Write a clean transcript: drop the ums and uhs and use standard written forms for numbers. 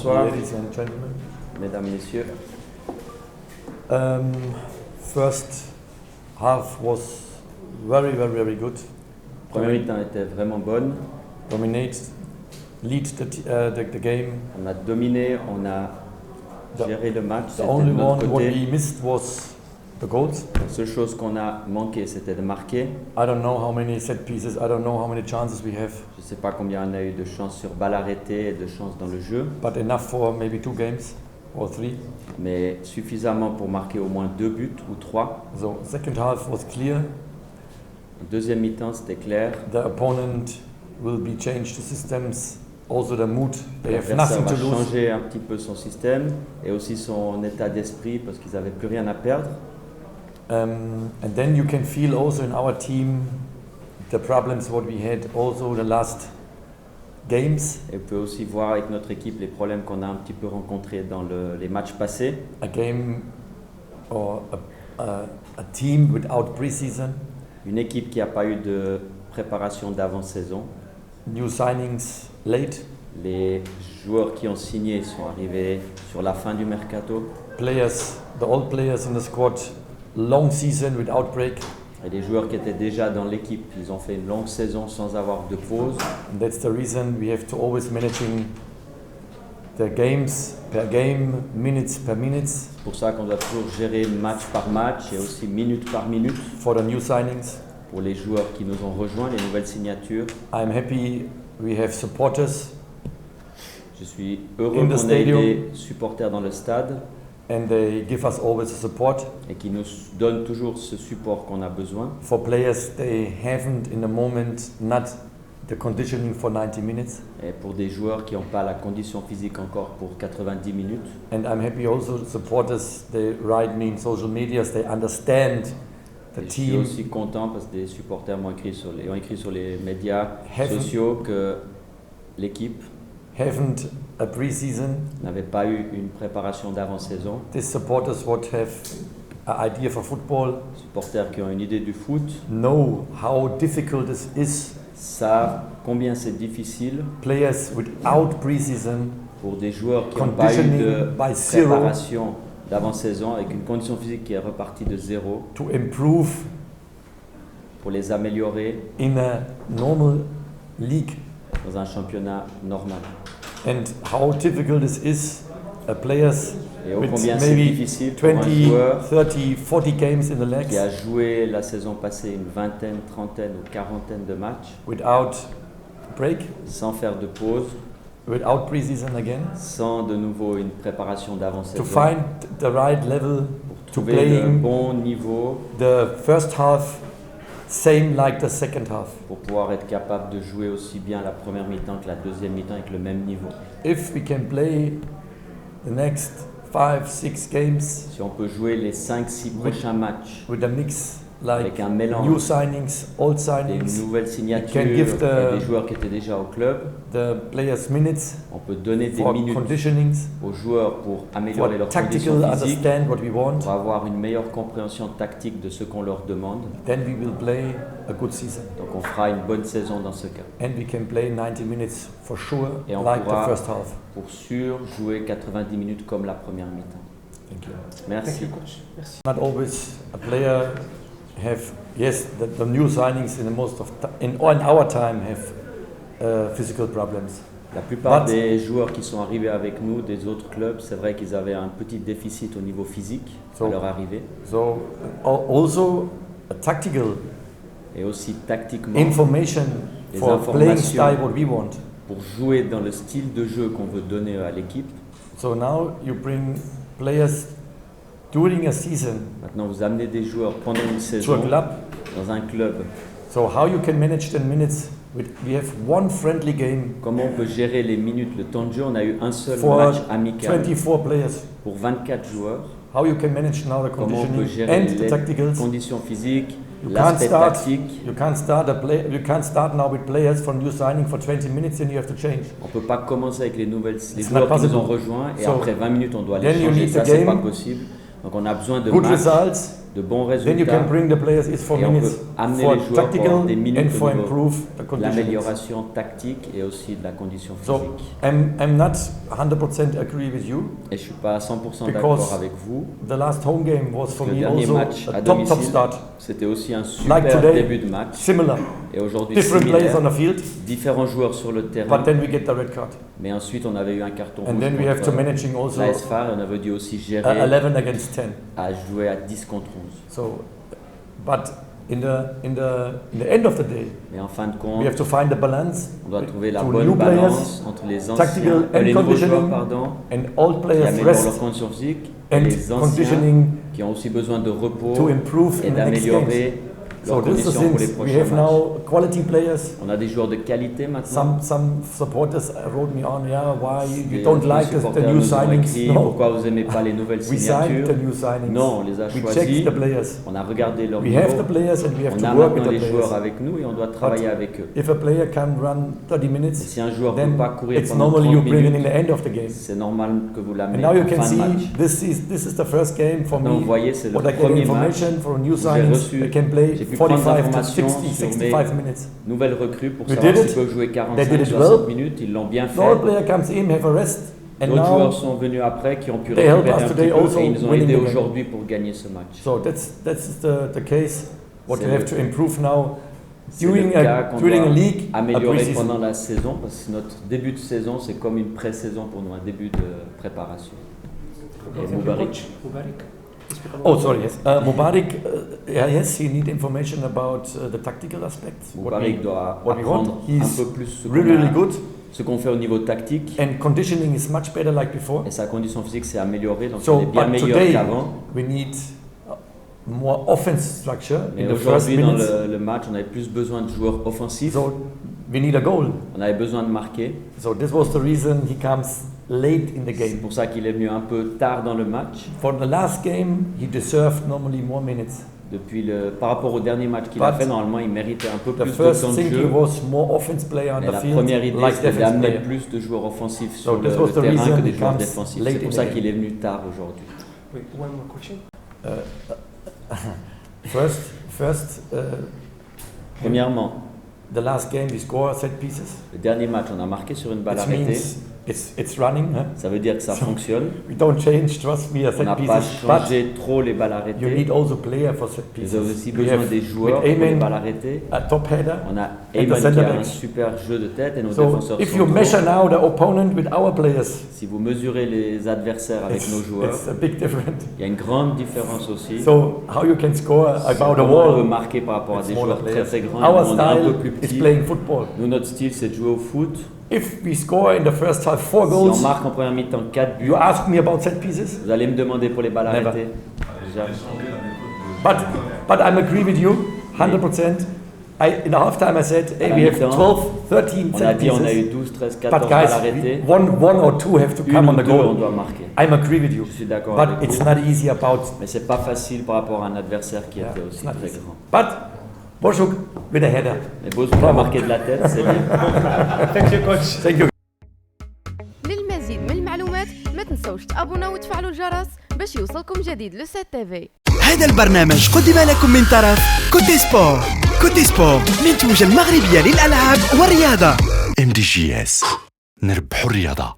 Bonsoir, ladies and gentlemen. mesdames, messieurs. First half was very good. La première mi-temps était vraiment bonne. Dominate, lead the game. On a dominé, on a géré le match. The C'était only de notre one what côté. we missed was the goals. La seule chose qu'on a manqué, c'était de marquer. I don't know how many set pieces, I don't know how many chances we have, Je ne sais pas combien on a eu de chances sur balle arrêtée et de chances dans le jeu, but enough for maybe 2 games or 3. mais suffisamment pour marquer au moins 2 buts ou 3. So second half was clear. En deuxième mi-temps, c'était clair. The opponent will be changed the systems, also the mood. They have L'adversaire nothing va to lose. changer un petit peu son système et aussi son état d'esprit parce qu'ils n'avaient plus rien à perdre. And then you can feel also in our team the problems what we had also the last games. Et on peut aussi voir avec notre équipe les problèmes qu'on a un petit peu rencontrés dans les matchs passés. A game or a team without preseason, Une équipe qui n'a pas eu de préparation d'avant-saison. new signings late, Les joueurs qui ont signé sont arrivés sur la fin du mercato. players, the old players in the squad, long season without break. Et les joueurs qui étaient déjà dans l'équipe, ils ont fait une longue saison sans avoir de pause. And that's the reason we have to always managing the games per game, minutes per minutes C'est pour ça qu'on doit toujours gérer match par match et aussi minute par minute for the new signings. pour les joueurs qui nous ont rejoints, les nouvelles signatures. I'm happy we have supporters Je suis heureux In the qu'on ait stadium. des supporters dans le stade and they give us always the support. et qui nous donnent toujours ce support qu'on a besoin. For players, they haven't in the moment not the conditioning for 90 minutes. Et pour des joueurs qui n'ont pas la condition physique encore pour 90 minutes. And I'm happy also the supporters, they write me in social medias, they understand the Et je suis team aussi content parce que des supporters ont écrit sur les médias Haven't- sociaux que l'équipe haven't a preseason. n'avait pas eu une préparation d'avant-saison. These supporters would have an idea for football, Supporters qui ont une idée du foot know how difficult this is. savent combien c'est difficile Players without preseason, pour des joueurs qui n'ont pas eu conditioning de by zero préparation d'avant-saison avec une condition physique qui est repartie de zéro to improve pour les améliorer in a normal league. dans un championnat normal. And how difficult this is, players Et ô with combien c'est maybe difficile pour un 20, joueur 30, 40 games in the legs qui a joué la saison passée une vingtaine, trentaine ou quarantaine de matchs without break, sans faire de pause, without preseason again, sans de nouveau une préparation to d'avant-saison, find the right level to trouver le playing bon niveau the first half same like the second half. pour pouvoir être capable de jouer aussi bien la première mi-temps que la deuxième mi-temps avec le même niveau. If we can play the next 5, 6 games Si on peut jouer les 5-6 prochains matchs with a mix like avec un new mélange signings, old des signings, nouvelles signatures can give et des joueurs qui étaient déjà au club, the players minutes on peut donner des for minutes conditionings, aux joueurs pour améliorer for leurs tactical conditions physiques, understand what we want, pour avoir une meilleure compréhension tactique de ce qu'on leur demande. then we will play a good season. Donc on fera une bonne saison dans ce cas. And we can play 90 minutes for sure, Et on like the pourra- first half. Pour sûr, jouer 90 minutes comme la première mi-temps. Thank you. Merci. Not always a player have, yes, the new signings in the most of in our time have physical problems. La plupart But- des joueurs qui sont arrivés avec nous des autres clubs, c'est vrai qu'ils avaient un petit déficit au niveau physique So- à leur arrivée. So also a tactical Et aussi tactiquement, information Les for playing informations. style what we want. pour jouer dans le style de jeu qu'on veut donner à l'équipe. So now you bring players during a season Maintenant, vous amenez des joueurs pendant une to a saison club. dans un club. So how you can manage 10 minutes? We have one friendly game Comment on peut gérer les minutes, le temps de jeu? On a eu un seul for match amical 24 players. pour 24 joueurs. How you can manage now the Comment on peut conditioning gérer and the les tacticals? conditions physiques, You can't l'aspect start. tactique. You can't start you can't start now with players from new signing for 20 minutes and you have to change. On ne peut pas commencer avec les It's joueurs not qui nous ont possible. rejoints et So, après 20 minutes on doit les then you changer. need Ça, the c'est pas game. possible. Donc on a besoin de Good matchs results de bons then you résultats. can bring the players is for Et on minutes peut amener for les joueurs tactical pour des minutes and au for niveau improve the de conditions. l'amélioration tactique et aussi de la condition So physique. I'm not 100% agree with you. Et je ne suis pas à 100% Because d'accord avec vous. The last home game was for Le me dernier also match à a top domicile, start. c'était aussi un super Like today, début de match. similar. Et aujourd'hui, Different players on similaire, the field, différents joueurs sur le terrain. but then we get the red card. Mais ensuite, on avait eu un carton And rouge then we have to contre managing also l'AS Far et on avait dû aussi gérer 11 against 10. à jouer à 10 contre 11. So, but in the end of the day, Mais en fin de we compte, have to find the balance on doit trouver la to bonne new players, balance entre les tactical anciens, and les nouveaux joueurs, conditioning, pardon, and old qui players améliorent leur rest condition physique, et and les anciens conditioning qui ont aussi besoin de repos to improve et in the next games. d'améliorer So leurs this is the conditions pour les things. We prochains have matchs. now quality players. On a des joueurs de qualité maintenant. Some supporters wrote me on, yeah, why you Les don't like the supporters new nous ont signings? écrit, No, pourquoi vous n'aimez pas les nouvelles we signed signatures? the new signings. Non, on les a We choisis. checked the players. On a regardé leur We niveau. have the players and we have On to a work with maintenant the les joueurs players. avec nous et on doit travailler avec eux. If a player can run 30 Et minutes, si un joueur ne then peut pas courir it's pendant normally 30 you bring it in minutes, the end of the game. c'est normal que vous And l'amenez now you en can fin de see match. this is the first game for Donc vous me. voyez, c'est le What I get premier match. information for new J'ai signings, reçu- they can play j'ai pu prendre 45 to l'information 60, sur mes 65 minutes. Nouvelle recrue pour We savoir did it. s'ils peuvent jouer They 45, did it 60 well. minutes. Ils l'ont bien The fait. old player comes in, have a rest, and D'autres joueurs now, sont venus après qui ont pu they help récupérer us un today petit peu also et ils nous ont winning aidés the game. aujourd'hui pour gagner ce match. so that's the case. What C'est you have le- to improve now C'est le during cas qu'on a doit league, a améliorer pre-season. pendant la saison parce que notre début de saison c'est comme une pré-saison pour nous, un début de préparation. Et Moubarik. Oh, sorry, yes. Mubarak, yes, he need information about the tactical aspects. Moubarik doit what we want. apprendre un He's peu plus ce really, really qu'on a- good. ce qu'on fait au niveau tactique And conditioning is much better like before. et sa condition physique s'est améliorée donc So, elle est bien but meilleure today qu'avant. we need more offense structure Mais in the first aujourd'hui dans minutes. le match on avait plus besoin de joueurs offensifs, So we need a goal. on avait besoin de marquer. So this was the reason he comes late in the C'est game. pour ça qu'il est venu un peu tard dans le match. For the last game, he deserved normally more minutes. Par rapport au dernier match qu'il a But fait, normalement il méritait un peu The plus de first temps de thing he jeu. was more offense player on Mais the la field, première idée like c'était defense d'amener player. plus de joueurs offensifs So sur this le was the terrain reason que he des joueurs comes défensifs. late C'est pour in ça the qu'il game. est venu tard aujourd'hui. Wait, one more question. First, Premièrement, the last game we score set pieces. le dernier match on a marqué sur une balle It arrêtée. means it's running. Huh? Ça veut dire que ça fonctionne. We don't change, trust me, a On set n'a pas pieces. But changé trop les balles you need arrêtées. also player for set Vous pieces. avez aussi We besoin have des joueurs with pour les Ayman, balles arrêtées. a top header. On a the Ayman qui center a un backs. super jeu de tête et nos So défenseurs if you centraux. measure now the opponent with our players, Si vous mesurez les adversaires avec nos joueurs, it's a big difference. il y a une grande différence aussi. So how you can score about a Comment on peut wall? marquer par rapport à with des smaller joueurs très players. très grands Our et on est un peu style plus is petits. playing football. Nous, notre style, c'est de jouer au foot. If we score in the first half 4 Si on goals, marque en première mi-temps 4 buts, you ask me about set pieces. vous allez me demander pour les balles Never. arrêtées. Jamais. But I agree with you 100%. In the halftime I said, hey, À la we have mi-temps, 12, 13 On a set dit on a eu pieces. 12, 13, 14 But balles guys, arrêtées. one or two have to Une come on ou the deux, on goal. doit marquer. I agree with you. Je suis d'accord But avec it's vous. not easy about. Mais c'est pas facile par rapport à un adversaire qui Yeah, était it's aussi not très easy. grand. But Boschuk with a header. Mais Bozou a marqué de la tête, c'est bien. Thank you, coach. Thank you. للمزيد من المعلومات ما تنسوش تابونا وتفعلوا الجرس باش يوصلكم جديد لو سات تيفي. هذا البرنامج قدم لكم من طرف كوتي سبور. كوتي سبور منتوج المغربية للألعاب والرياضة. MDGS نربحوا الرياضة.